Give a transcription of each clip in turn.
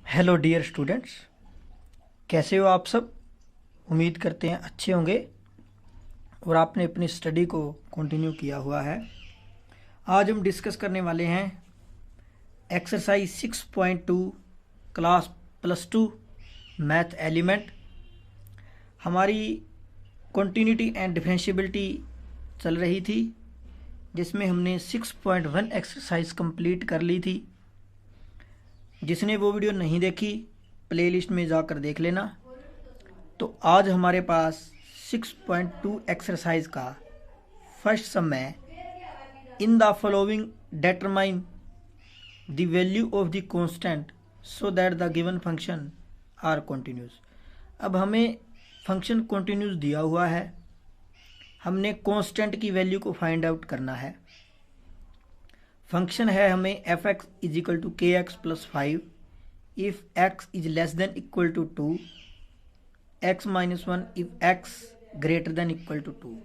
Hello dear students, कैसे हो आप सब। उम्मीद करते हैं अच्छे होंगे और आपने अपनी स्टडी को कंटिन्यू किया हुआ है। आज हम डिस्कस करने वाले हैं एक्सरसाइज 6.2 क्लास +2 मैथ एलिमेंट। हमारी कंटिन्यूटी एंड डिफरेंशिएबिलिटी चल रही थी, जिसमें हमने 6.1 एक्सरसाइज कंप्लीट कर ली थी। जिसने वो वीडियो नहीं देखी, प्लेलिस्ट में जाकर देख लेना। तो आज हमारे पास 6.2 एक्सरसाइज का फर्स्ट सम है। In the following determine the value of the constant so that the given function are continuous. अब हमें फंक्शन कंटिन्यूस दिया हुआ है, हमने कांस्टेंट की वैल्यू को फाइंड आउट करना है। फंक्शन है हमें f x is equal to k x plus 5 if x is less than equal to 2, x minus 1 if x greater than equal to 2।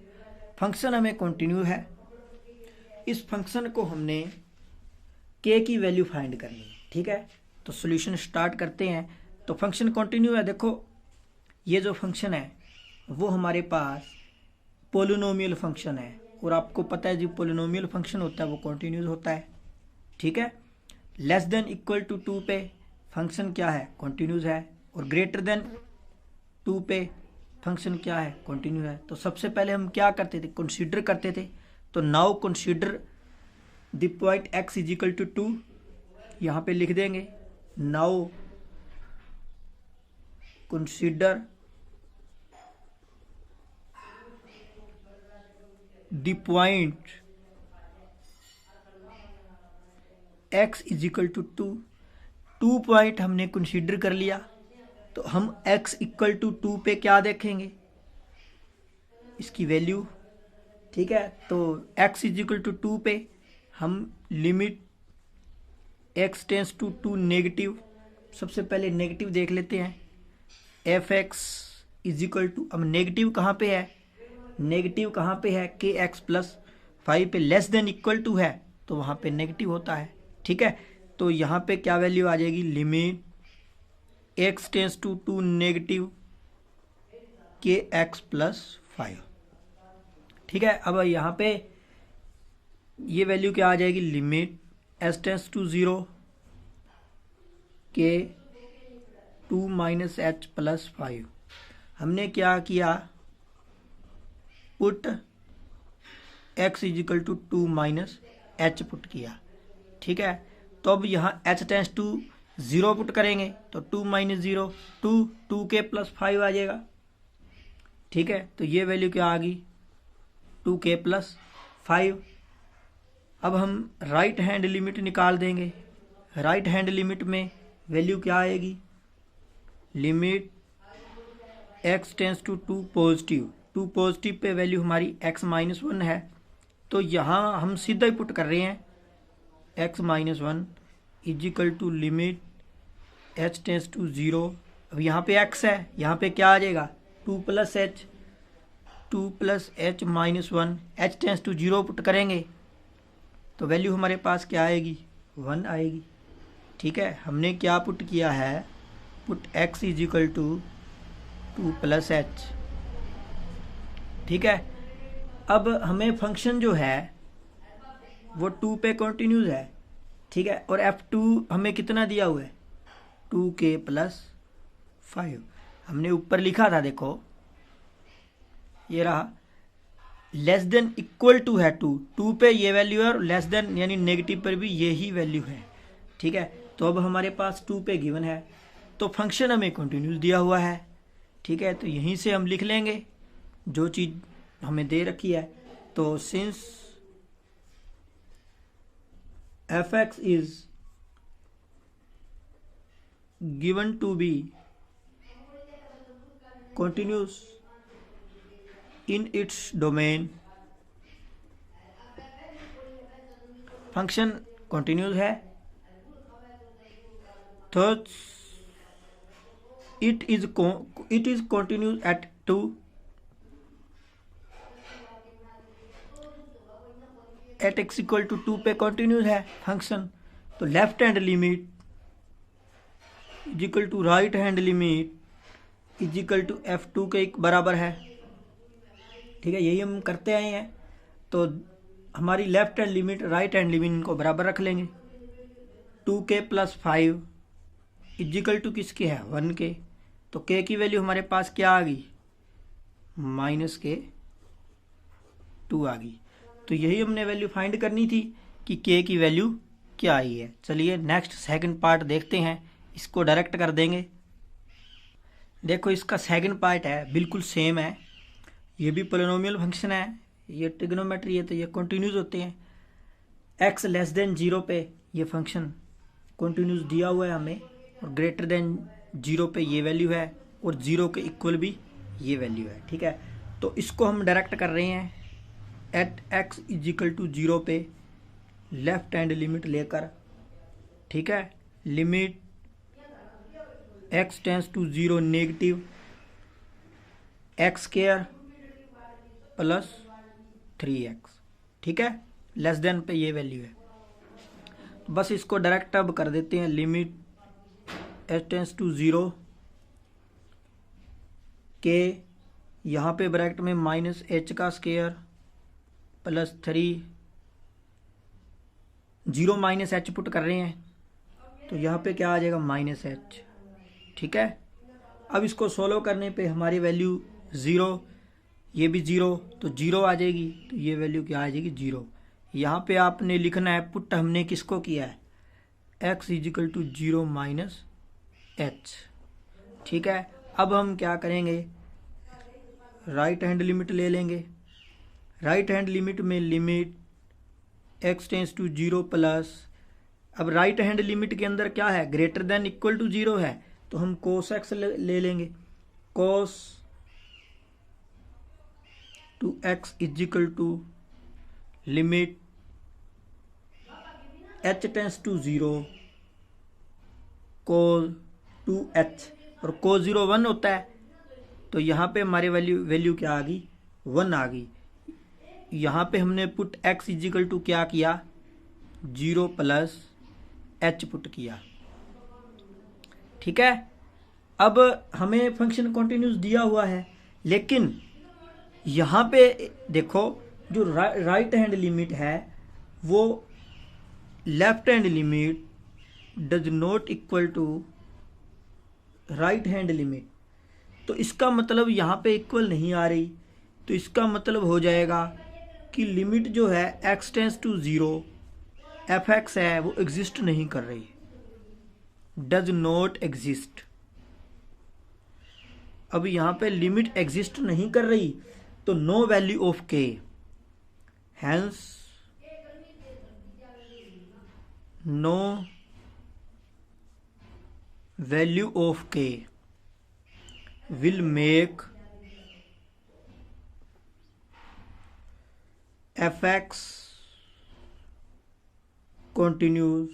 Function हमें कंटिन्यू है। इस फंक्शन को हमने के की वैल्यू फाइंड करनी है। ठीक है, तो सॉल्यूशन स्टार्ट करते हैं। तो फंक्शन कंटिन्यू है। देखो, ये जो फंक्शन है वो हमारे पास पोलिनोमियल फंक्शन है, और आपको पता है जो पोलिनोमियल फंक्शन होता है वो कंटिन्यूस होता है। ठीक है, लेस देन इक्वल टू 2 पे फंक्शन क्या है, कंटिन्यूस है, और ग्रेटर देन 2 पे फंक्शन क्या है, कंटिन्यू है। तो सबसे पहले हम क्या करते थे, कंसीडर करते थे। तो now consider the point x is equal to 2, यहाँ पे लिख देंगे। Now consider the point x is equal to 2 point हमने कंसीडर कर लिया। तो हम x इक्वल टू 2 पे क्या देखेंगे, इसकी वैल्यू। ठीक है, तो x इज इक्वल टू 2 पे हम limit x tends to 2 negative, सबसे पहले नेगेटिव देख लेते हैं। F x is equal to, अब नेगेटिव कहाँ पे है, नेगेटिव कहाँ पे है, के एक्स प्लस 5 पे लेस देन इक्वल टू है, तो वहाँ पे नेगेटिव होता है। ठीक है, तो यहाँ पे क्या वैल्यू आ जाएगी, limit x tends to 2 negative के एक्स प्लस 5। ठीक है, अब यहाँ पे ये वैल्यू क्या आ जाएगी, लिमिट एस टेंस टू 0 के 2 माइनस एच प्लस 5। हमने क्या किया, put x is equal to 2 minus H put किया। ठीक है, तो अब यहाँ h टेंस टू 0 पुट करेंगे तो 2 माइनस 0 2 के प्लस 5 आ जाएगा। ठीक है, तो ये वैल्यू क्या आ गई, 2 के प्लस 5। अब हम राइट हैंड लिमिट निकाल देंगे। राइट हैंड लिमिट में वैल्यू क्या आएगी, limit x tends to 2 positive, 2 positive पे वैल्यू हमारी x माइनस 1 है। तो यहाँ हम सीधा ही पुट कर रहे हैं, x minus 1 is equal to limit h tends to 0। अब यहाँ पे x है, यहाँ पे क्या आ जाएगा, 2 plus H minus 1, h tends to 0 put करेंगे तो वैल्यू हमारे पास क्या आएगी, 1 आएगी। ठीक है, हमने क्या पुट किया है, put x is equal to 2 plus H. ठीक है, अब हमें फंक्शन जो है वो 2 पे कंटिन्यूस है। ठीक है, और f2 हमें कितना दिया हुआ है, 2 के प्लस 5। हमने ऊपर लिखा था, देखो ये रहा, लेस देन इक्वल टू है 2 पे ये वैल्यू है, और लेस देन यानी नेगेटिव पर भी यही वैल्यू है। ठीक है, तो अब हमारे पास 2 पे गिवन है, तो फंक्शन हमें कंटिन्यूस दिया हुआ है। ठीक है, तो यहीं से हम लिख लेंगे जो चीज़ हमें दे रखी है। तो since F x is given to be continuous in its domain, function continuous है, तो it is continuous at 2, at X equal to 2 पे कंटिन्यूस है फंक्शन। तो left hand limit is equal to right hand limit is equal to F2 के एक बराबर है। ठीक है, यही हम करते आए हैं। तो हमारी left hand limit right hand limit इनको बराबर रख लेंगे। 2k + 5 इज इक्वल टू किसके है 1k। तो k की वैल्यू हमारे पास क्या आ गई -k2 आ गई। तो यही हमने वैल्यू फाइंड करनी थी कि k की वैल्यू क्या आई है। चलिए नेक्स्ट सेकंड पार्ट देखते हैं, इसको डायरेक्ट कर देंगे। देखो इसका सेकंड पार्ट है, बिल्कुल सेम है। ये भी पोलिनोमियल फंक्शन है, ये ट्रिग्नोमेट्री है तो ये कंटिन्यूज होते हैं। x लेस देन 0 पे ये फंक्शन कंटिन्यूज दिया हुआ है हमें, और ग्रेटर देन 0 पे ये वैल्यू है, और 0 के इक्वल भी ये वैल्यू है। ठीक है, तो इसको हम डायरेक्ट कर रहे हैं at x is equal to 0 पे लेफ्ट हैंड लिमिट लेकर। ठीक है, limit x tends to 0 negative x² + 3x। ठीक है, लेस देन पे ये वैल्यू है। तो बस इसको डायरेक्ट अब कर देते हैं। लिमिट h टेंस टू 0 के यहाँ पे ब्रैकेट में -h² + 3 0 -h पुट कर रहे हैं, तो यहाँ पे क्या आ जाएगा -h। ठीक है, अब इसको सोल्व करने पे हमारी वैल्यू 0, ये भी 0, तो 0 आ जाएगी। तो ये वैल्यू क्या आ जाएगी 0। यहाँ पे आपने लिखना है पुट हमने किसको किया है x is equal to 0 -h। ठीक है, अब हम क्या करेंगे राइट हैंड लिमिट ले लेंगे। राइट हैंड लिमिट में limit x tends to 0 plus, अब राइट हैंड लिमिट के अंदर क्या है ग्रेटर देन इक्वल टू 0 है, तो हम cos x ले लेंगे। cos two x is equal to limit h tends to 0 cos 2h, और cos 0 1 होता है, तो यहाँ पे हमारे वैल्यू क्या आ गई 1 आ गई। यहाँ पे हमने put x is equal to क्या किया 0 + h पुट किया। ठीक है, अब हमें फंक्शन कंटिन्यूस दिया हुआ है, लेकिन यहाँ पे देखो जो राइट हैंड लिमिट है वो left hand limit does not equal to right hand limit. तो इसका मतलब यहाँ पे इक्वल नहीं आ रही, तो इसका मतलब हो जाएगा कि लिमिट जो है x टेंस टू 0 fx है वो एग्जिस्ट नहीं कर रही, डज नॉट एग्जिस्ट। अब यहाँ पे लिमिट एग्जिस्ट नहीं कर रही, तो no value of k, hence no value of k will make fx continues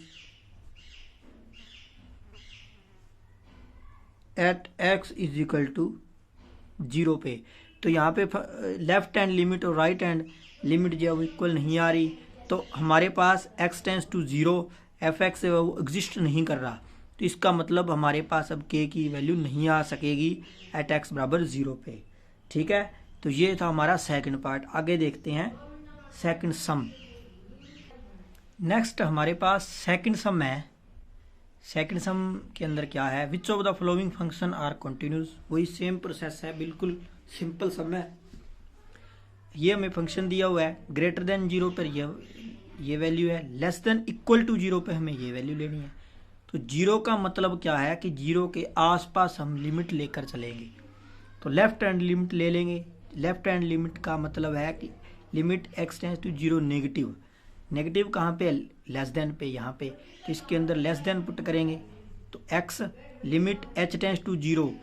at x is equal to 0 पे। तो यहाँ पे लेफ्ट हैंड लिमिट और राइट हैंड लिमिट जो है वो इक्वल नहीं आ रही, तो हमारे पास x टेंस टू 0 fx है वो एग्जिस्ट नहीं कर रहा, तो इसका मतलब हमारे पास अब k की वैल्यू नहीं आ सकेगी एट x बराबर 0 पे। ठीक है, तो ये था हमारा सेकंड पार्ट। आगे देखते हैं सेकंड सम। नेक्स्ट हमारे पास सेकंड सम है। सेकंड सम के अंदर क्या है, which of the following function are continuous. वही सेम प्रोसेस है, बिल्कुल सिंपल सम है। ये हमें फंक्शन दिया हुआ है, ग्रेटर देन 0 पर ये वैल्यू है, लेस देन इक्वल टू 0 पे हमें ये वैल्यू लेनी है। तो 0 का मतलब क्या है कि 0 के आसपास हम लिमिट लेकर चलेंगे, तो लेफ्ट हैंड लिमिट ले लेंगे। लेफ्ट हैंड लिमिट का मतलब है कि limit x tends to 0 negative. Negative कहाँ पे, लेस देन पे, यहाँ पे, तो इसके अंदर लेस देन पुट करेंगे, तो x limit h tends to 0।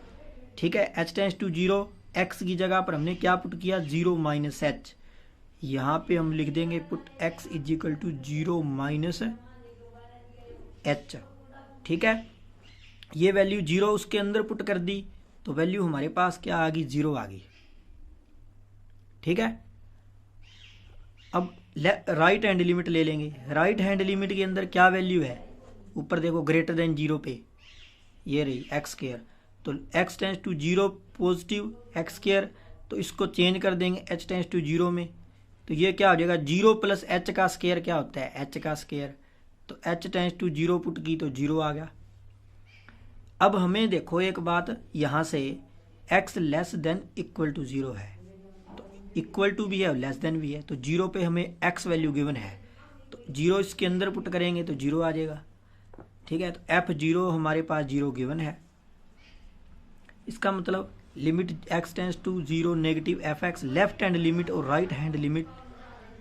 ठीक है, h टेंस टू 0, x की जगह पर हमने क्या पुट किया 0 -h। यहाँ पे हम लिख देंगे put x is equal to 0 -h। ठीक है, ये वैल्यू 0 उसके अंदर पुट कर दी, तो वैल्यू हमारे पास क्या आ गई 0 आ गई। ठीक है, अब राइट हैंड लिमिट ले लेंगे। राइट हैंड लिमिट के अंदर क्या वैल्यू है, ऊपर देखो ग्रेटर देन 0 पे ये रही एक्स स्क्वायर, तो x tends to zero positive X square, तो इसको चेंज कर देंगे h टेंस टू जीरो में, तो ये क्या हो जाएगा, जीरो प्लस h का स्क्वायर क्या होता है, h का स्क्वायर, तो h tends to zero put की तो जीरो आ गया। अब हमें देखो एक बात, यहाँ से x less than equal to zero है, तो इक्वल टू भी है और लेस देन भी है, तो जीरो पे हमें x वैल्यू गिवन है, तो जीरो इसके अंदर पुट करेंगे तो जीरो आ जाएगा। ठीक है, तो f0 हमारे पास जीरो गिवन है। इसका मतलब limit x tends to zero negative fx, left hand limit और right hand limit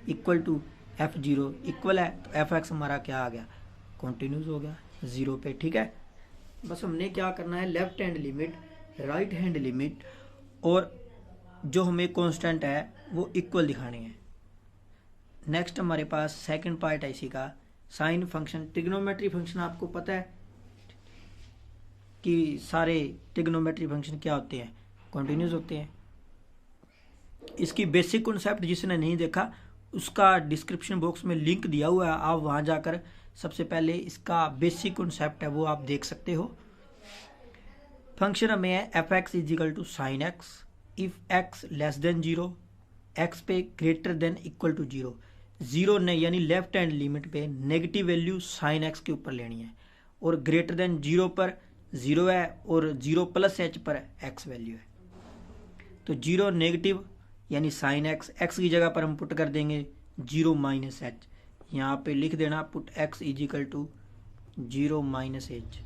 equal to f0 equal है, तो fx हमारा क्या आ गया, कॉन्टिन्यूस हो गया जीरो पे। ठीक है, बस हमने क्या करना है, left hand limit, right hand limit और जो हमें कांस्टेंट है वो इक्वल दिखानी है। नेक्स्ट हमारे पास सेकंड पार्ट है इसी का, साइन फंक्शन। ट्रिग्नोमेट्री फंक्शन आपको पता है कि सारे ट्रिग्नोमेट्री फंक्शन क्या होते हैं, कॉन्टिन्यूस होते हैं। इसकी बेसिक कॉन्सेप्ट जिसने नहीं देखा उसका डिस्क्रिप्शन बॉक्स में लिंक दिया हुआ है, आप वहां जाकर सबसे पहले इसका बेसिक कॉन्सेप्ट है वो आप देख सकते हो। फंक्शन हमें है F x is equal to sine x if x less than zero, x पे greater than equal to zero, zero ने यानी लेफ्ट हैंड लिमिट पे नेगेटिव वैल्यू साइन एक्स के ऊपर लेनी है, और ग्रेटर देन जीरो पर जीरो है और जीरो प्लस एच पर एक्स वैल्यू है, तो जीरो नेगेटिव यानी साइन एक्स, एक्स की जगह पर हम पुट कर देंगे जीरो माइनस एच, यहाँ पे लिख देना put X is equal to zero minus H.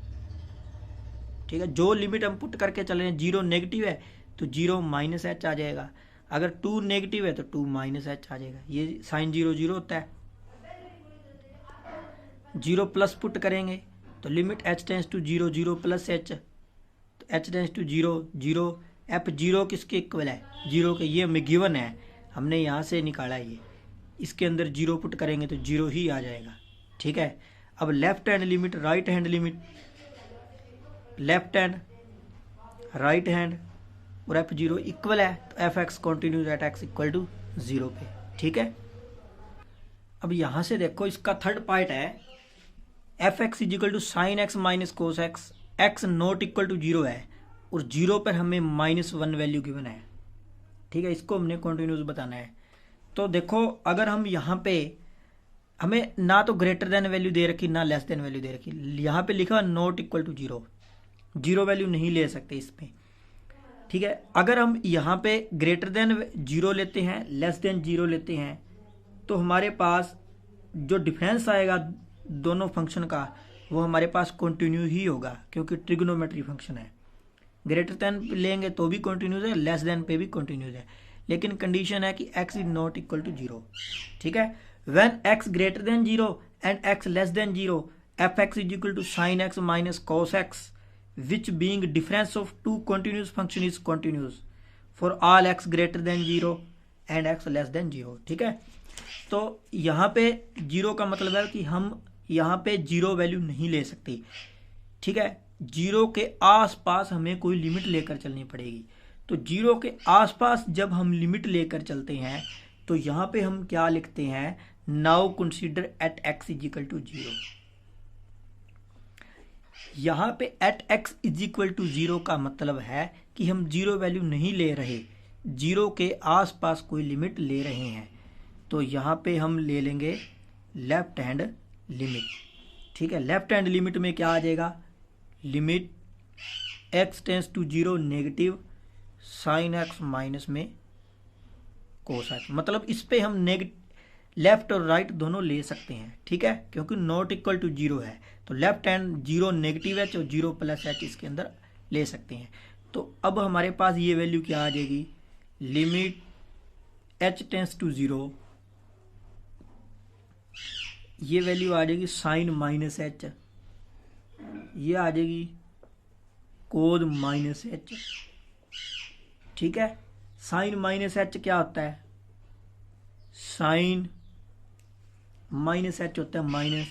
ठीक है, जो लिमिट हम पुट करके चल रहे हैं, जीरो नेगेटिव है तो जीरो माइनस एच आ जाएगा, अगर टू नेगेटिव है तो टू माइनस एच आ जाएगा, ये साइन जीरो जीरो होता है। जीरो प्लस पुट करेंगे तो limit H tends to zero, zero plus h, तो h tends to zero zero, f zero किसके इक्वल है, जीरो के, ये हमें गिवन है, हमने यहाँ से निकाला है ये, इसके अंदर जीरो पुट करेंगे तो जीरो ही आ जाएगा। ठीक है, अब left hand limit, right hand limit, left hand right hand और एफ जीरो इक्वल है, तो F X continues at X equal to zero पे। ठीक है, अब यहां से देखो इसका थर्ड पार्ट है, F x is equal to sine X minus cos X, X not equal to zero है और जीरो पर हमें माइनस वन वैल्यू गिवन है। ठीक है, इसको हमने कॉन्टिन्यूस बताना है। तो देखो अगर हम यहाँ पे, हमें ना तो ग्रेटर देन वैल्यू दे रखी ना लेस देन वैल्यू दे रखी, यहाँ पे लिखा not equal to zero, zero value नहीं ले सकते इसमें। ठीक है, अगर हम यहाँ पे ग्रेटर देन जीरो लेते हैं, लेस देन जीरो लेते हैं, तो हमारे पास जो डिफरेंस आएगा दोनों फंक्शन का वो हमारे पास कंटिन्यू ही होगा, क्योंकि ट्रिग्नोमेट्री फंक्शन है। ग्रेटर देन लेंगे तो भी कंटिन्यूस है, लेस देन पे भी कंटिन्यूस है, लेकिन कंडीशन है कि x is not equal to zero. ठीक है, when x greater than zero and x less than zero, F x is equal to sine X minus cos X, which being difference of two continuous function is continuous for all x greater than 0 and x less than 0। ठीक है, तो यहाँ पे zero का मतलब है कि हम यहाँ पे जीरो वैल्यू नहीं ले सकते। ठीक है, जीरो के आसपास हमें कोई लिमिट लेकर चलनी पड़ेगी, तो जीरो के आसपास जब हम लिमिट लेकर चलते हैं तो यहाँ पे हम क्या लिखते हैं, now consider at X is equal to zero. यहाँ पे at X is equal to zero का मतलब है कि हम जीरो वैल्यू नहीं ले रहे, जीरो के आसपास कोई लिमिट ले रहे हैं, तो यहाँ पे हम ले लेंगे लेफ्ट हैंड लिमिट। ठीक है, लेफ्ट हैंड लिमिट में क्या आ जाएगा, limit x tends to zero negative sine X minus में कोस एक्स, मतलब इस पे हम लेफ्ट और राइट दोनों ले सकते हैं। ठीक है, क्योंकि नॉट इक्वल टू जीरो है, तो left hand zero negative H और जीरो प्लस एच इसके अंदर ले सकते हैं। तो अब हमारे पास ये वैल्यू क्या आ जाएगी, limit H tends to zero, ये वैल्यू आ जाएगी साइन माइनस एच, ये आ जाएगी कोद माइनस एच। ठीक है, साइन माइनस एच क्या होता है, साइन माइनस एच होता है माइनस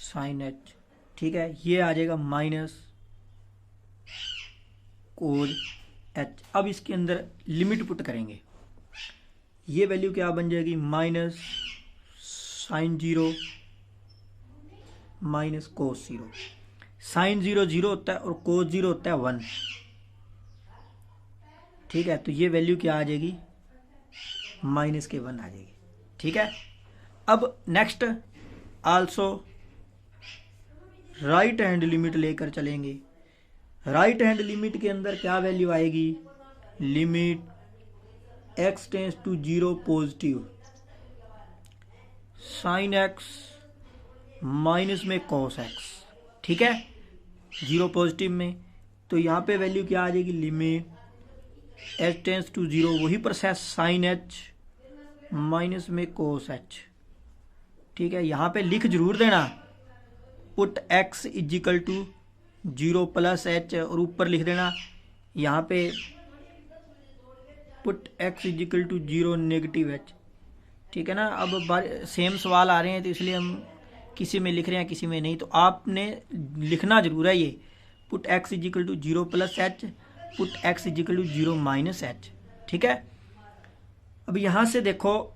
साइन एच। ठीक है, ये आ जाएगा माइनस कोज एच। अब इसके अंदर लिमिट पुट करेंगे, ये वैल्यू क्या बन जाएगी, minus sine zero minus cos zero. Sine 0 0 होता है और कोस 0 होता है 1। ठीक है, तो ये वैल्यू क्या आ जाएगी, -1 आ जाएगी। ठीक है, अब next also right hand limit लेकर चलेंगे। राइट हैंड लिमिट के अंदर क्या वैल्यू आएगी, limit x tends to 0 positive sine x minus में cos x। ठीक है, 0 पॉजिटिव में, तो यहाँ पे वैल्यू क्या आ जाएगी, लिमिट h टेंस टू 0, वही प्रोसेस साइन h माइनस में cos h। ठीक है, यहाँ पे लिख जरूर देना put x is equal to 0 plus h, और ऊपर लिख देना यहाँ पे put x is equal to 0 negative h। ठीक है ना, अब सेम सवाल आ रहे हैं तो इसलिए हम किसी में लिख रहे हैं किसी में नहीं, तो आपने लिखना जरूर है ये put x is equal to 0 plus h, put x is equal to 0 minus h। ठीक है, अब यहाँ से देखो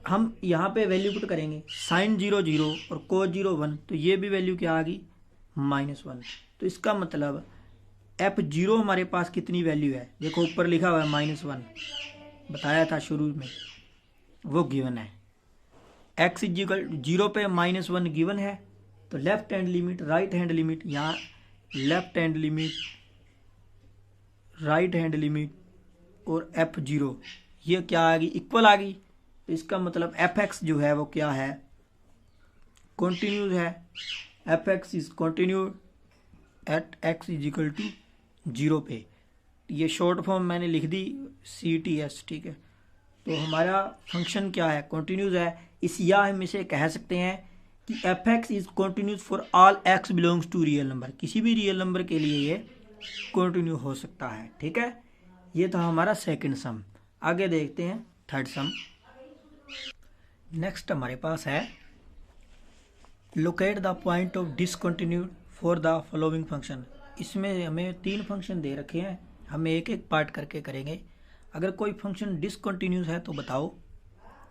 हम यहाँ पे वैल्यू पुट करेंगे साइन 0 0 और कोस 0 1, तो ये भी वैल्यू क्या आ गई, -1। तो इसका मतलब f0 हमारे पास कितनी वैल्यू है, देखो ऊपर लिखा हुआ है -1, बताया था शुरू में, वो गिवन है। x इजिकल 0 पे -1 गिवन है, तो left hand limit right hand limit, यहाँ left hand limit right hand limit और f0 ये क्या आ गई, इक्वल आ गई। तो इसका मतलब fx जो है वो क्या है, कॉन्टिन्यूज है। fx is continued at x is equal to 0 पे। ये शॉर्ट फॉर्म मैंने लिख दी CTS। ठीक है, तो हमारा फंक्शन क्या है, कॉन्टिन्यूज है। इस या हम इसे कह सकते हैं कि fx is continuous for all x belongs to real number, किसी भी रियल नंबर के लिए ये कॉन्टिन्यू हो सकता है। ठीक है, ये था हमारा सेकंड सम। आगे देखते हैं थर्ड सम। नेक्स्ट हमारे पास है locate the point of discontinued for the following function. इसमें हमें 3 फंक्शन दे रखे हैं, हम एक एक पार्ट करके करेंगे। अगर कोई फंक्शन डिसकंटिन्यूस है तो बताओ।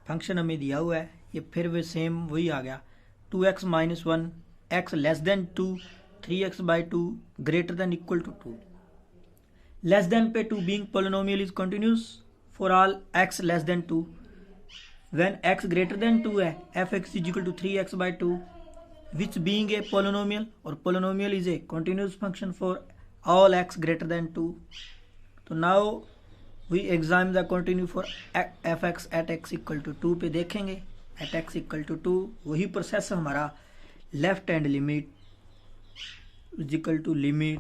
फंक्शन हमें दिया हुआ है, ये फिर भी सेम वही आ गया, 2x - 1 x less than 2 3x/2 greater than equal to 2। Less than पे 2 being polynomial is continuous for all x less than 2। When x greater than 2 है f(x) equal to 3x/2 which being a polynomial, और polynomial is a continuous function for all x greater than 2. तो now we examine the continue for fx at x equal to 2 पे देखेंगे at x equal to 2, वही process हमारा left hand limit is equal to limit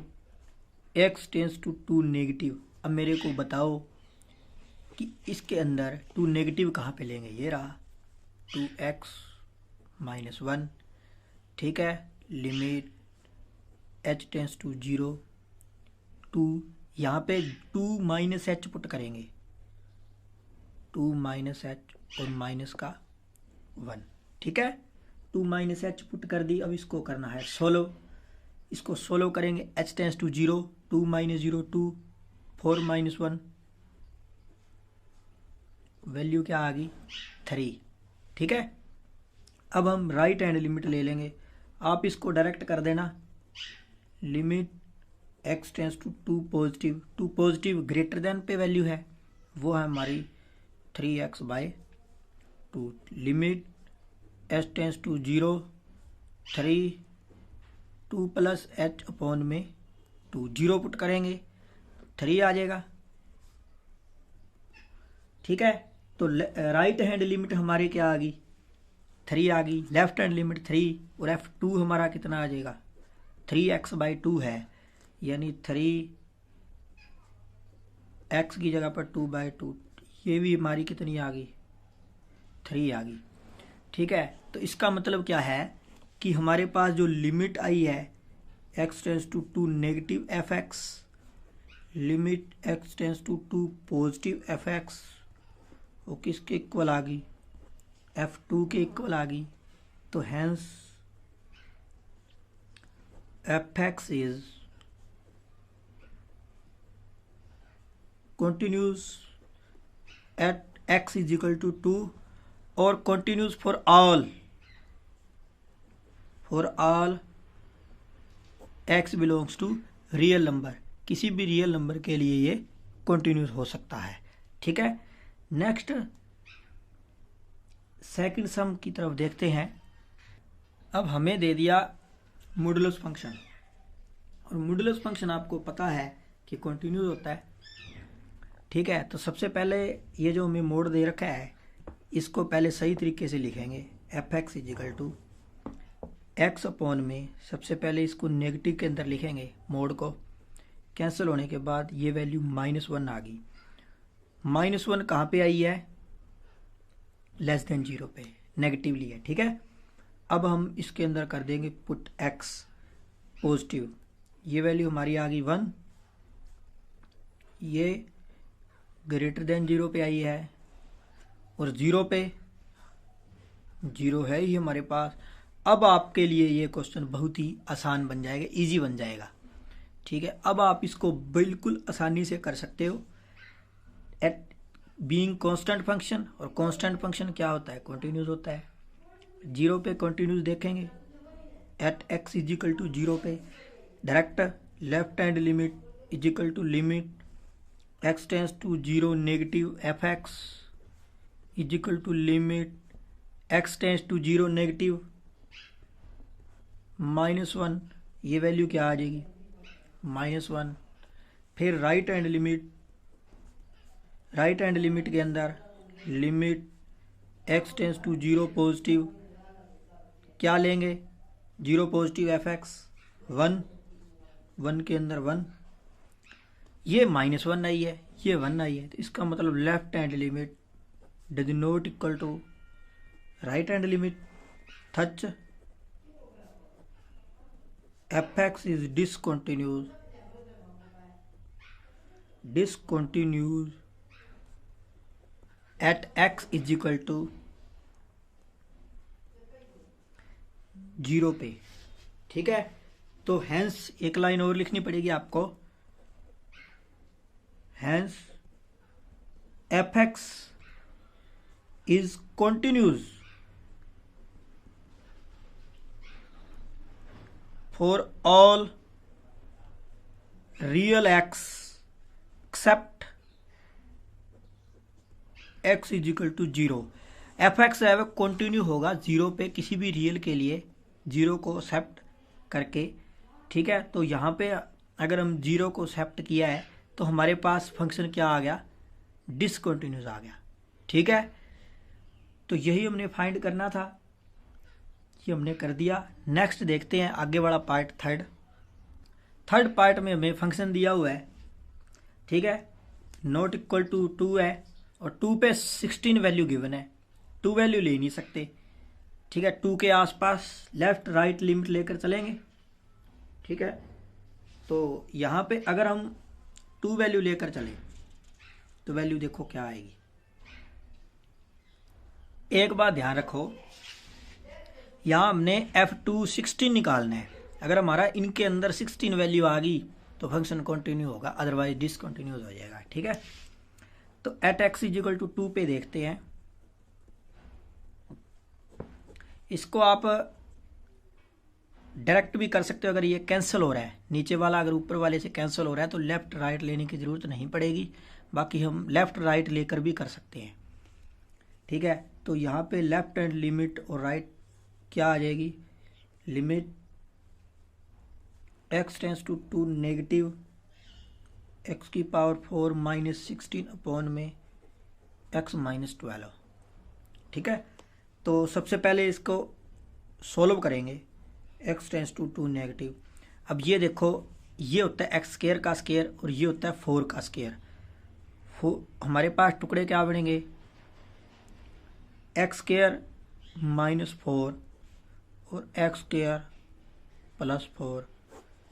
x tends to 2 negative. अब मेरे को बताओ कि इसके अंदर 2 नेगेटिव कहाँ पे लेंगे, ये रहा 2x - 1। ठीक है, लिमिट h टेंस टू 0 2, यहाँ पे 2 - h पुट करेंगे, 2 - h और माइनस का 1। ठीक है, 2 - h पुट कर दी। अब इसको करना है सोलो, इसको सोलो करेंगे h टेंस टू 0 2 - 0 2 4 - 1, वैल्यू क्या आ गई 3। ठीक है, अब हम राइट हैंड लिमिट ले लेंगे, आप इसको डायरेक्ट कर देना limit x tends to 2 positive greater than पे वैल्यू है, वो है हमारी 3x/2। Limit h tends to 0 3 2 plus h upon में 2 0 पुट करेंगे 3 आ जाएगा। ठीक है, तो राइट हैंड लिमिट हमारी क्या आ गई 3 आ गई, लेफ्ट हैंड लिमिट 3, और f2 हमारा कितना आ जाएगा 3x/2 है, यानी 3x की जगह पर 2/2, ये भी हमारी कितनी आ गई 3 आ गई। ठीक है, तो इसका मतलब क्या है कि हमारे पास जो लिमिट आई है x tends to 2 negative fx, limit x tends to 2 positive fx, वो किसके इक्वल आ गई f2 के इक्वल आ गई। तो hence fx is continuous at x is equal to 2 और continuous for all x belongs to real number, किसी भी रियल नंबर के लिए ये कंटिन्यूस हो सकता है। ठीक है, नेक्स्ट सेकंड सम की तरफ देखते हैं। अब हमें दे दिया मॉडुलस फंक्शन, और मॉडुलस फंक्शन आपको पता है कि कंटिन्यूस होता है। ठीक है, तो सबसे पहले ये जो हमें मोड दे रखा है इसको पहले सही तरीके से लिखेंगे। F X is equal to X upon में, सबसे पहले इसको नेगेटिव के अंदर लिखेंगे, मोड को कैंसिल होने के बाद ये वैल्यू -1 आ गई। -1 कहाँ पे आई है? लेस देन 0 पे, नेगेटिवली है। ठीक है, अब हम इसके अंदर कर देंगे पुट x पॉजिटिव, ये वैल्यू हमारी आ गई 1, ये ग्रेटर देन 0 पे आई है, और 0 पे 0 है ही हमारे पास। अब आपके लिए ये क्वेश्चन बहुत ही आसान बन जाएगा, इजी बन जाएगा। ठीक है, अब आप इसको बिल्कुल आसानी से कर सकते हो। एट बीइंग कांस्टेंट फंक्शन, और कांस्टेंट फंक्शन क्या होता है? कंटिन्यूस होता है। 0 पे कंटिन्यूस देखेंगे, एट x इजिकल टू 0 पे direct left hand limit is equal to limit x tends to 0 negative F X is equal to limit x tends to 0 negative -1, ये वैल्यू क्या आ जाएगी? -1। फिर राइट हैंड लिमिट के अंदर limit x tends to 0 positive, क्या लेंगे? 0 पॉजिटिव एफ एक्स 1 के अंदर 1, ये -1 आई है, ये 1 आई है, तो इसका मतलब left hand limit does not equal to right hand limit. Thus F x is discontinuous at x is equal to 0 पे। ठीक है, तो हैंस एक लाइन और लिखनी पड़ेगी आपको, hence F x is continuous for all real x except x is equal to 0। F X है वह कंटिन्यू होगा 0 पे किसी भी रियल के लिए, 0 को एक्सेप्ट करके। ठीक है, तो यहाँ पे अगर हम 0 को एक्सेप्ट किया है तो हमारे पास फंक्शन क्या आ गया? डिसकंटिन्यूस आ गया। ठीक है, तो यही हमने फाइंड करना था, ये हमने कर दिया। नेक्स्ट देखते हैं आगे वाला पार्ट, थर्ड पार्ट में हमें फंक्शन दिया हुआ है। ठीक है, नॉट इक्वल टू 2 है, और 2 पे 16 वैल्यू गिवन है, 2 वैल्यू ले नहीं सकते। ठीक है, 2 के आसपास लेफ्ट राइट लिमिट लेकर चलेंगे। ठीक है, तो यहाँ पे अगर हम 2 वैल्यू लेकर चले तो वैल्यू देखो क्या आएगी। एक बात ध्यान रखो, यहाँ हमने F2 16 निकालना है। अगर हमारा इनके अंदर 16 वैल्यू आ गई तो फंक्शन कंटिन्यू होगा, अदरवाइज डिसकंटिन्यूस हो जाएगा। ठीक है, तो एट x इजिकल टू 2 पे देखते हैं। इसको आप डायरेक्ट भी कर सकते हो, अगर ये कैंसिल हो रहा है, नीचे वाला अगर ऊपर वाले से कैंसिल हो रहा है तो लेफ्ट राइट लेने की ज़रूरत नहीं पड़ेगी, बाकी हम लेफ्ट राइट लेकर भी कर सकते हैं। ठीक है, तो यहाँ पे लेफ्ट हैंड लिमिट और राइट क्या आ जाएगी? Limit x tends to 2 negative x की पावर 4 -16 अपॉन में x -12। ठीक है, तो सबसे पहले इसको सोल्व करेंगे, x टेंस टू 2 नेगेटिव। अब ये देखो, ये होता है x स्क्वायर का स्क्वायर और ये होता है 4 का स्क्वायर। हमारे पास टुकड़े क्या बनेंगे? x स्क्वायर -4 और x स्क्वायर +4,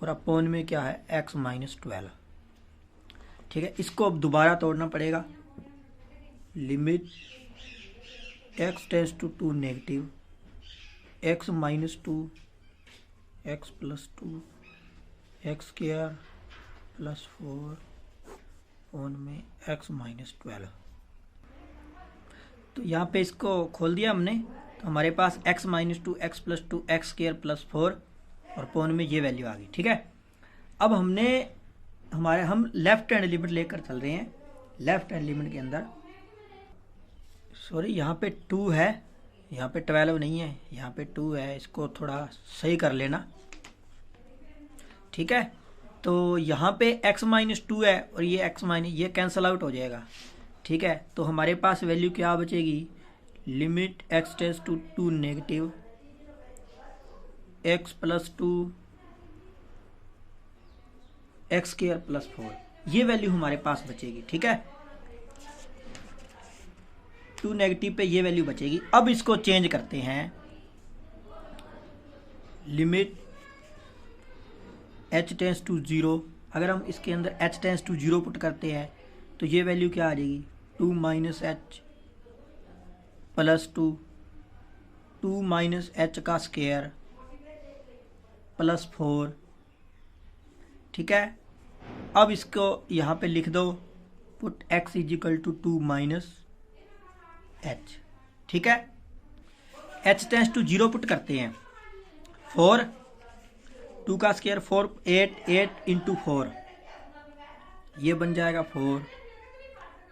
और अपॉन में क्या है? x -12। ठीक है, इसको अब दोबारा तोड़ना पड़ेगा। Limit x tends to 2 negative x -2 x +2 x square +4 on में x -12। तो यहाँ पे इसको खोल दिया हमने, तो हमारे पास x -2 x +2 x स्क्वायर +4 और पोन में ये वैल्यू आ गई। ठीक है, अब हम लेफ्ट हैंड लिमिट लेकर चल रहे हैं। लेफ्ट हैंड लिमिट के अंदर सॉरी यहाँ पे 2 है, यहाँ पे 12 नहीं है, यहाँ पे 2 है, इसको थोड़ा सही कर लेना। ठीक है, तो यहाँ पे x माइनस 2 है और ये x माइनस ये कैंसिल आउट हो जाएगा। ठीक है, तो हमारे पास वैल्यू क्या बचेगी, limit x tends to 2 negative x plus 2 x square plus 4, ये वैल्यू हमारे पास बचेगी। ठीक है, 2 नेगेटिव पे ये वैल्यू बचेगी। अब इसको चेंज करते हैं, लिमिट h टेंस टू 0, अगर हम इसके अंदर h टेंस टू 0 पुट करते हैं तो ये वैल्यू क्या आ जाएगी, 2 minus h plus 2 minus h का स्क्वायर प्लस 4। ठीक है, अब इसको यहाँ पे लिख दो, put x is equal to 2 minus H. ठीक है, h टेंस टू 0 पुट करते हैं, 4 2 का स्क्वायर 4 8 इंटू 4, ये बन जाएगा 4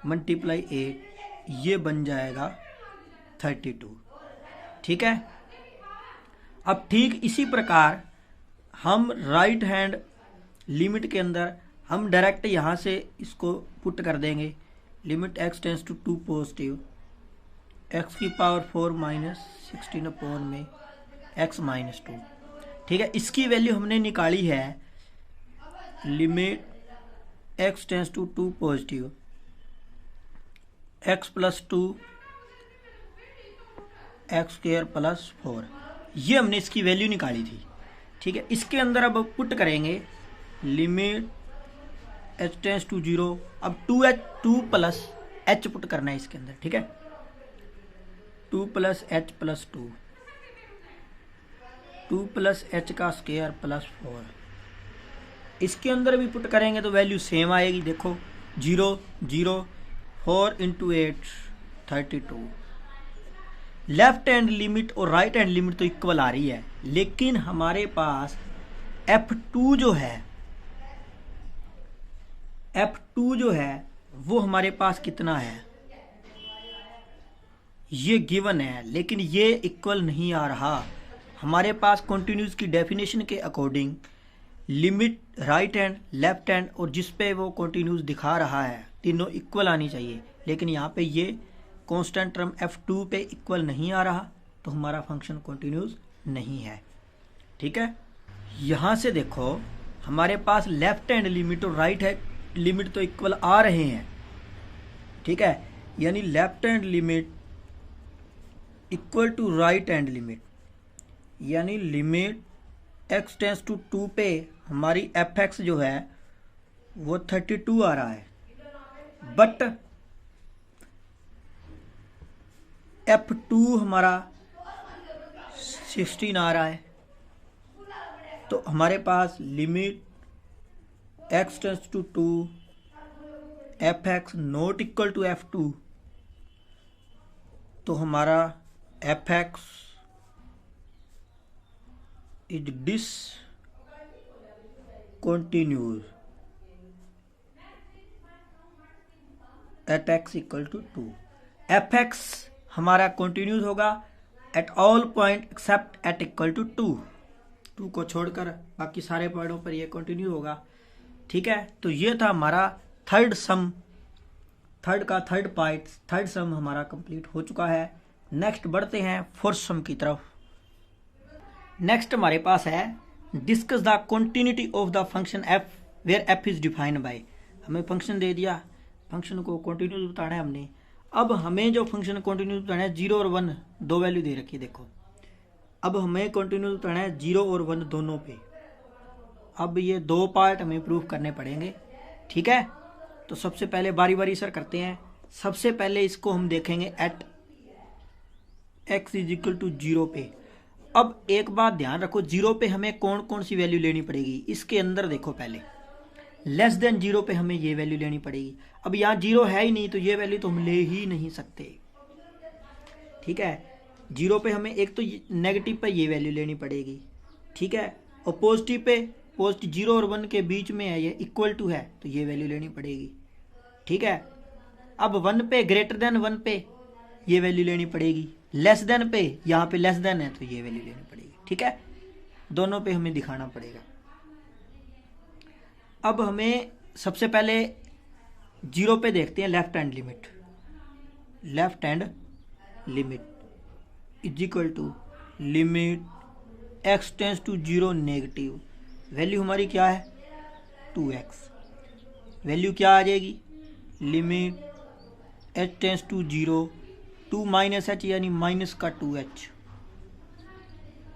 मल्टीप्लाई 8, ये बन जाएगा 32। ठीक है, अब ठीक इसी प्रकार हम राइट हैंड लिमिट के अंदर हम डायरेक्ट यहाँ से इसको पुट कर देंगे, limit x tends to 2 positive x की पावर 4 माइनस 16 अपॉन में x माइनस 2। ठीक है, इसकी वैल्यू हमने निकाली है, limit x tends to 2 positive x plus 2 x square plus 4, ये हमने इसकी वैल्यू निकाली थी। ठीक है, इसके अंदर अब पुट करेंगे, लिमिट h टेंस टू 0, अब 2 प्लस h पुट करना है इसके अंदर। ठीक है, 2 plus h plus 2 plus h का स्क्वायर प्लस 4, इसके अंदर भी पुट करेंगे तो वैल्यू सेम आएगी। देखो 0 0 4 इंटू 8 32। लेफ्ट हैंड लिमिट और राइट हैंड लिमिट तो इक्वल आ रही है, लेकिन हमारे पास F2 जो है वो हमारे पास कितना है, ये गिवन है, लेकिन ये इक्वल नहीं आ रहा। हमारे पास कॉन्टिन्यूस की डेफिनेशन के according limit right hand left hand और जिस पे वो कॉन्टिन्यूस दिखा रहा है तीनों इक्वल आनी चाहिए, लेकिन यहाँ पे ये कांस्टेंट टर्म F2 पे इक्वल नहीं आ रहा, तो हमारा फंक्शन कॉन्टिन्यूस नहीं है। ठीक है, यहाँ से देखो हमारे पास लेफ्ट हैंड लिमिट और राइट हैंड लिमिट तो इक्वल आ रहे हैं। ठीक है, यानी left hand limit equal to right hand limit, यानी लिमिट x टेंस टू 2 पे हमारी fx जो है वो 32 आ रहा है, बट F2 हमारा 16 आ रहा है। तो हमारे पास limit x tends to 2 fx not equal to F2, तो हमारा fx is discontinuous at x equal to 2। fx हमारा कंटिन्यूस होगा at all point except at equal to 2 को छोड़कर बाकी सारे पॉइंटों पर ये कंटिन्यू होगा। ठीक है, तो ये था हमारा थर्ड सम हमारा कंप्लीट हो चुका है। नेक्स्ट बढ़ते हैं फोर्थ सम की तरफ। नेक्स्ट हमारे पास है discuss the continuity of the function f where f is defined by. हमें फंक्शन दे दिया, फंक्शन को कॉन्टिन्यूस बताना है हमने। अब हमें जो फंक्शन कॉन्टिन्यूस बताना है 0 और 1 दो वैल्यू दे रखी है। देखो अब हमें कॉन्टिन्यूस बताना है 0 और 1 दोनों पे। अब ये दो पार्ट हमें प्रूव करने पड़ेंगे। ठीक है, तो सबसे पहले बारी बारी सर करते हैं। सबसे पहले इसको हम देखेंगे at x is equal to 0 पे। अब एक बात ध्यान रखो, 0 पे हमें कौन कौन सी वैल्यू लेनी पड़ेगी। इसके अंदर देखो पहले लेस देन 0 पे हमें ये वैल्यू लेनी पड़ेगी। अब यहाँ 0 है ही नहीं तो ये वैल्यू तो हम ले ही नहीं सकते। ठीक है, 0 पे हमें एक तो नेगेटिव पे ये वैल्यू लेनी पड़ेगी। ठीक है, और पॉजिटिव पे, पॉजिटिव 0 और 1 के बीच में है, ये इक्वल टू है, तो ये वैल्यू लेनी पड़ेगी। ठीक है, अब 1 पे, ग्रेटर देन 1 पे ये वैल्यू लेनी पड़ेगी, लेस देन पे, यहाँ पे लेस देन है तो ये वैल्यू लेनी पड़ेगी। ठीक है, दोनों पे हमें दिखाना पड़ेगा। अब हमें सबसे पहले 0 पे देखते हैं left hand limit. Left hand limit is equal to limit x tends to 0 negative, value हमारी क्या है 2x, वैल्यू क्या आ जाएगी limit h tends to 0 2 minus h यानी माइनस का 2h।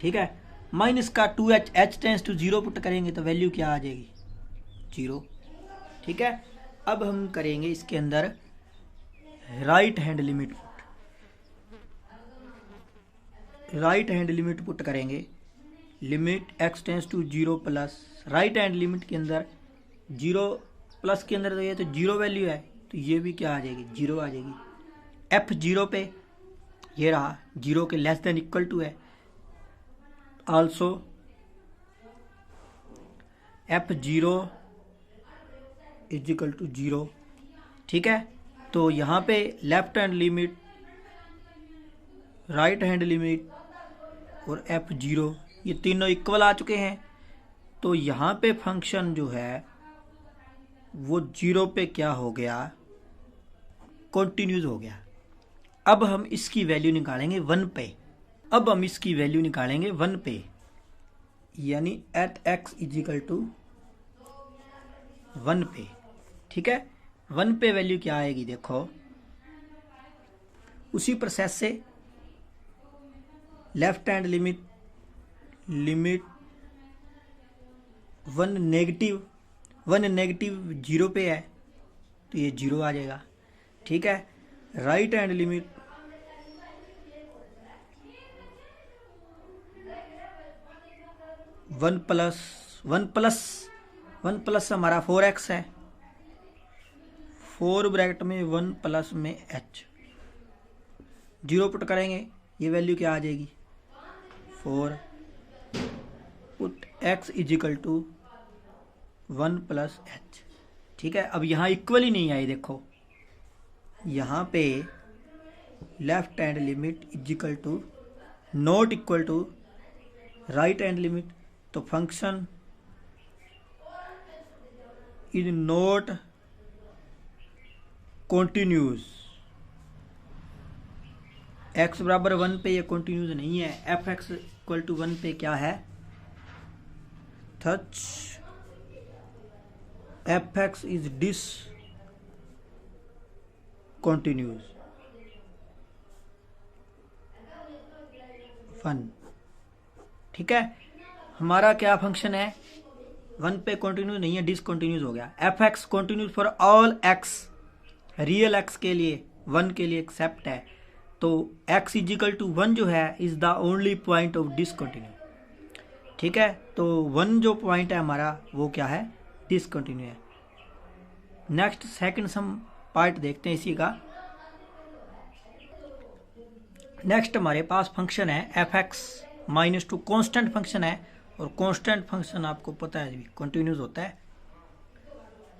ठीक है, माइनस का 2h, h tends to 0 put करेंगे तो वैल्यू क्या आ जाएगी 0। ठीक है, अब हम करेंगे इसके अंदर right hand limit put. Right hand limit put करेंगे, limit x tends to 0 plus, right hand limit के अंदर 0 प्लस के अंदर तो ये तो 0 वैल्यू है, तो ये भी क्या आ जाएगी 0 आ जाएगी। f 0 पे ये रहा 0 के लेस देन इक्वल टू है, also f 0 is equal to 0। ठीक है, तो यहाँ पे left hand limit, right hand limit और f 0 ये तीनों इक्वल आ चुके हैं, तो यहाँ पे फंक्शन जो है वो 0 पे क्या हो गया कंटिन्यूज हो गया। अब हम इसकी वैल्यू निकालेंगे 1 पे। अब हम इसकी वैल्यू निकालेंगे 1 पे, यानी at x is equal to 1 पे। ठीक है, 1 पे वैल्यू क्या आएगी देखो, उसी प्रोसेस से left hand limit, limit 1 negative 0 पे है तो ये 0 आ जाएगा। ठीक है, right hand limit one plus हमारा 4x है, 4 ब्रैकेट में 1 प्लस में h, 0 पुट करेंगे ये वैल्यू क्या आ जाएगी 4, put x is equal to 1 plus h। ठीक है, अब यहाँ इक्वल ही नहीं आई, देखो यहाँ पे left hand limit is equal to not equal to right hand limit, तो function is not continuous. x बराबर 1 पे ये कॉन्टिन्यूस नहीं है, एफ एक्स इक्वल टू 1 पे क्या है थच F x is discontinuous 1। ठीक है, हमारा क्या फंक्शन है 1 पे कॉन्टिन्यूस नहीं है, डिसकॉन्टिन्यूस हो गया। F x continuous for all x, real x के लिए 1 के लिए एक्सेप्ट है, तो x इज इक्वल टू 1 जो है is the only point of discontinue. ठीक है, तो 1 जो पॉइंट है हमारा वो क्या है डिसकंटिन्यू है। नेक्स्ट सेकंड सम पार्ट देखते हैं इसी का। नेक्स्ट हमारे पास फंक्शन है F x minus 2, constant function है, और कॉन्स्टेंट फंक्शन आपको पता है कंटिन्यूस होता है।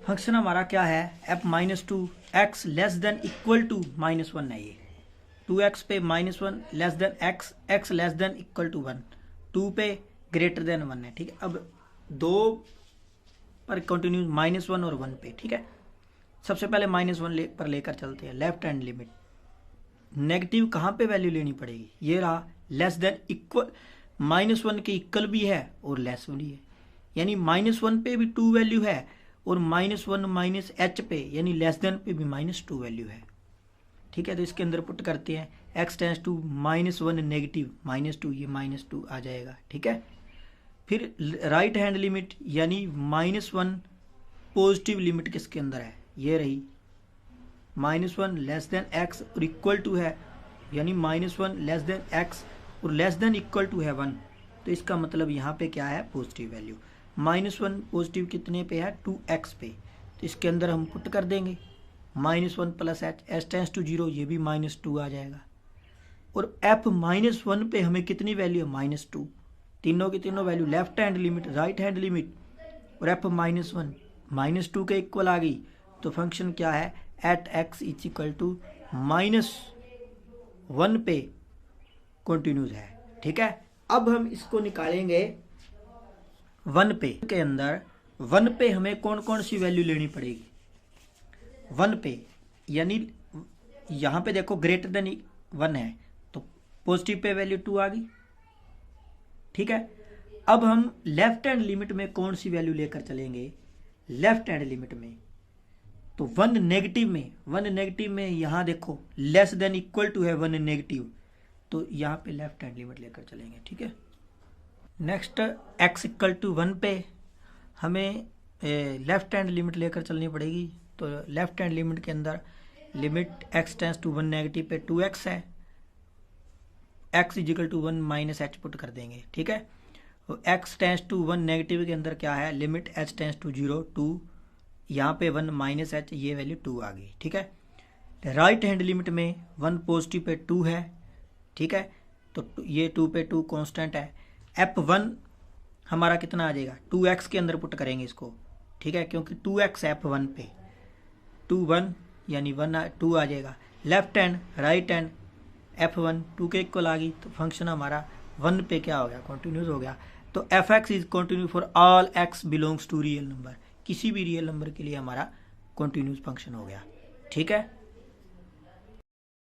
फंक्शन हमारा क्या है f minus 2 x less than equal to -1 है, ये 2x पे -1 less than x less than equal to 1, 2 पे ग्रेटर देन 1 है। ठीक है, अब 2 पर कंटिन्यूस -1 और 1 पे। ठीक है, सबसे पहले -1 पर लेकर चलते हैं। लेफ्ट हैंड लिमिट नेगेटिव कहाँ पे वैल्यू लेनी पड़ेगी, ये रहा लेस देन इक्वल, -1 के इक्वल भी है और लेस भी है, यानी -1 पे भी 2 वैल्यू है और -1 माइनस h पे यानी लेस देन पे भी -2 वैल्यू है। ठीक है, तो इसके अंदर पुट करते हैं x टेंस टू -1 नेगेटिव -2, ये -2 आ जाएगा। ठीक है, फिर राइट हैंड लिमिट यानी -1 पॉजिटिव लिमिट किसके अंदर है, ये रही -1 लेस देन x और इक्वल टू है, यानी -1 लेस देन x और लेस देन इक्वल टू है 1, तो इसका मतलब यहाँ पे क्या है पॉजिटिव वैल्यू। -1 पॉजिटिव कितने पे है 2x पे, तो इसके अंदर हम पुट कर देंगे -1 प्लस h टेंस टू 0, ये भी -2 आ जाएगा। और f -1 पे हमें कितनी वैल्यू है -2, तीनों की तीनों value left hand limit, right hand limit और F minus one minus two के इक्वल आ गई, तो फंक्शन क्या है, at X is equal to minus one पे कंटिन्यूस है। ठीक है, अब हम इसको निकालेंगे वन पे के अंदर। वन पे हमें कौन कौन सी वैल्यू लेनी पड़ेगी, वन पे यानी यहाँ पे देखो ग्रेटर देन वन है तो पॉजिटिव पे वैल्यू टू आ गई। ठीक है, अब हम लेफ्ट हैंड लिमिट में कौन सी वैल्यू लेकर चलेंगे, लेफ्ट हैंड लिमिट में तो वन नेगेटिव में यहाँ देखो लेस देन इक्वल टू है वन नेगेटिव, तो यहाँ पे लेफ्ट हैंड लिमिट लेकर चलेंगे। ठीक है, next x equal to one पे हमें लेफ्ट हैंड लिमिट लेकर चलनी पड़ेगी। तो लेफ्ट हैंड लिमिट के अंदर limit x tends to one negative पे 2x है, x is equal to one minus H put कर देंगे। ठीक है, तो x tends to one negative के अंदर क्या है, लिमिट h टेंस टू 0 2, यहाँ पे वन माइनस एच, ये वैल्यू 2 आ गई। ठीक है, राइट हैंड लिमिट में वन पॉजिटिव पे 2 है। ठीक है, तो ये 2 पे 2 कांस्टेंट है। f1 हमारा कितना आ जाएगा, 2x के अंदर पुट करेंगे इसको। ठीक है, क्योंकि 2x f1 पे 2 1 यानी 1 2 आ जाएगा। Left hand right hand f1 2 के इक्वल आ गई, तो फंक्शन हमारा 1 पे क्या हो गया, कंटिन्यूस हो गया। तो fx is continue for all x belongs to real number, किसी भी रियल नंबर के लिए हमारा कंटिन्यूस फंक्शन हो गया। ठीक है।